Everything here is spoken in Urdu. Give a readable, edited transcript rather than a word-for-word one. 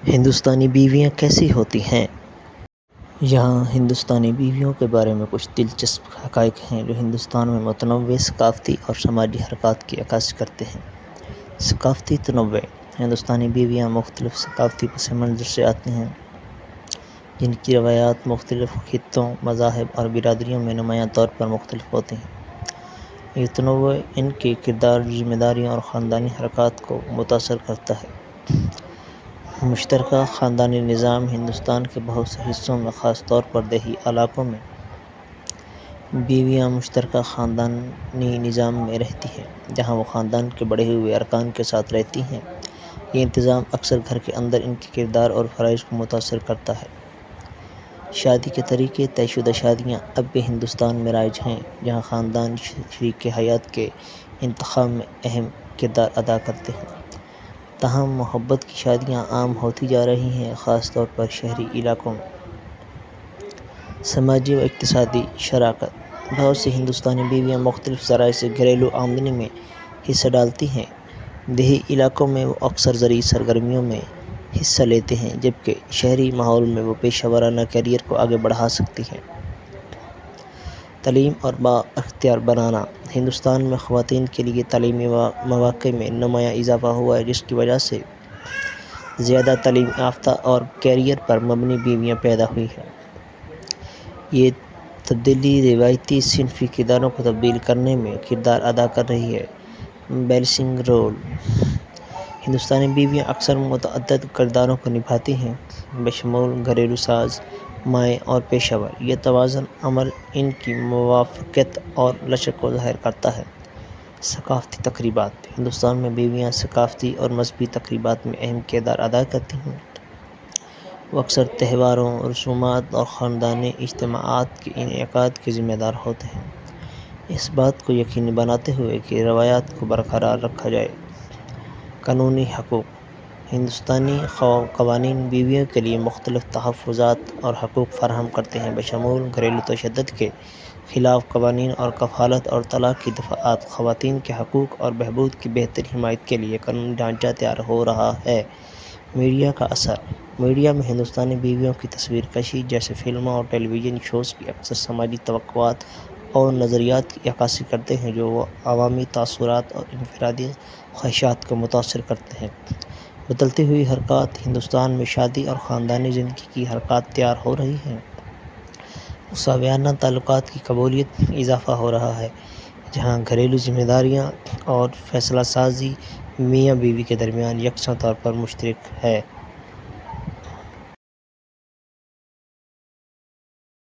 ہندوستانی بیویاں کیسی ہوتی ہیں؟ یہاں ہندوستانی بیویوں کے بارے میں کچھ دلچسپ حقائق ہیں جو ہندوستان میں متنوع ثقافتی اور سماجی حرکات کی عکاسی کرتے ہیں۔ ثقافتی تنوع: ہندوستانی بیویاں مختلف ثقافتی پس منظر سے آتی ہیں، جن کی روایات مختلف خطوں، مذاہب اور برادریوں میں نمایاں طور پر مختلف ہوتی ہیں۔ یہ تنوع ان کے کردار، ذمہ داریوں اور خاندانی حرکات کو متاثر کرتا ہے۔ مشترکہ خاندانی نظام: ہندوستان کے بہت سے حصوں میں، خاص طور پر دیہی علاقوں میں، بیویاں مشترکہ خاندانی نظام میں رہتی ہیں، جہاں وہ خاندان کے بڑھے ہوئے ارکان کے ساتھ رہتی ہیں۔ یہ انتظام اکثر گھر کے اندر ان کے کردار اور فرائض کو متاثر کرتا ہے۔ شادی کے طریقے: طے شدہ شادیاں اب بھی ہندوستان میں رائج ہیں، جہاں خاندان شریک حیات کے انتخاب میں اہم کردار ادا کرتے ہیں۔ تاہم محبت کی شادیاں عام ہوتی جا رہی ہیں، خاص طور پر شہری علاقوں میں۔ سماجی و اقتصادی شراکت: بہت سی ہندوستانی بیویاں مختلف ذرائع سے گھریلو آمدنی میں حصہ ڈالتی ہیں۔ دیہی علاقوں میں وہ اکثر زرعی سرگرمیوں میں حصہ لیتے ہیں، جبکہ شہری ماحول میں وہ پیشہ ورانہ کیریئر کو آگے بڑھا سکتی ہیں۔ تعلیم اور بااختیار بنانا: ہندوستان میں خواتین کے لیے تعلیمی مواقع میں نمایاں اضافہ ہوا ہے، جس کی وجہ سے زیادہ تعلیم یافتہ اور کیریئر پر مبنی بیویاں پیدا ہوئی ہیں۔ یہ تبدیلی روایتی صنفی کرداروں کو تبدیل کرنے میں کردار ادا کر رہی ہے۔ بیلنسنگ رول: ہندوستانی بیویاں اکثر متعدد کرداروں کو نبھاتی ہیں، بشمول گھریلو ساز، مائیں اور پیشہ ور۔ یہ توازن عمل ان کی موافقت اور لچک کو ظاہر کرتا ہے۔ ثقافتی تقریبات: ہندوستان میں بیویاں ثقافتی اور مذہبی تقریبات میں اہم کردار ادا کرتی ہیں۔ وہ اکثر تہواروں، رسومات اور خاندانی اجتماعات کے انعقاد کے ذمہ دار ہوتے ہیں، اس بات کو یقینی بناتے ہوئے کہ روایات کو برقرار رکھا جائے۔ قانونی حقوق: ہندوستانی قوانین بیویوں کے لیے مختلف تحفظات اور حقوق فراہم کرتے ہیں، بشمول گھریلو تشدد کے خلاف قوانین اور کفالت اور طلاق کی دفعات۔ خواتین کے حقوق اور بہبود کی بہتر حمایت کے لیے قانونی ڈھانچہ تیار ہو رہا ہے۔ میڈیا کا اثر: میڈیا میں ہندوستانی بیویوں کی تصویر کشی جیسے فلموں اور ٹیلی ویژن شوز کی اکثر سماجی توقعات اور نظریات کی عکاسی کرتے ہیں، جو عوامی تاثرات اور انفرادی خواہشات کو متاثر کرتے ہیں۔ بدلتی ہوئی حرکات: ہندوستان میں شادی اور خاندانی زندگی کی حرکات تیار ہو رہی ہیں۔ مساویانہ تعلقات کی قبولیت میں اضافہ ہو رہا ہے، جہاں گھریلو ذمہ داریاں اور فیصلہ سازی میاں بیوی کے درمیان یکساں طور پر مشترک ہے۔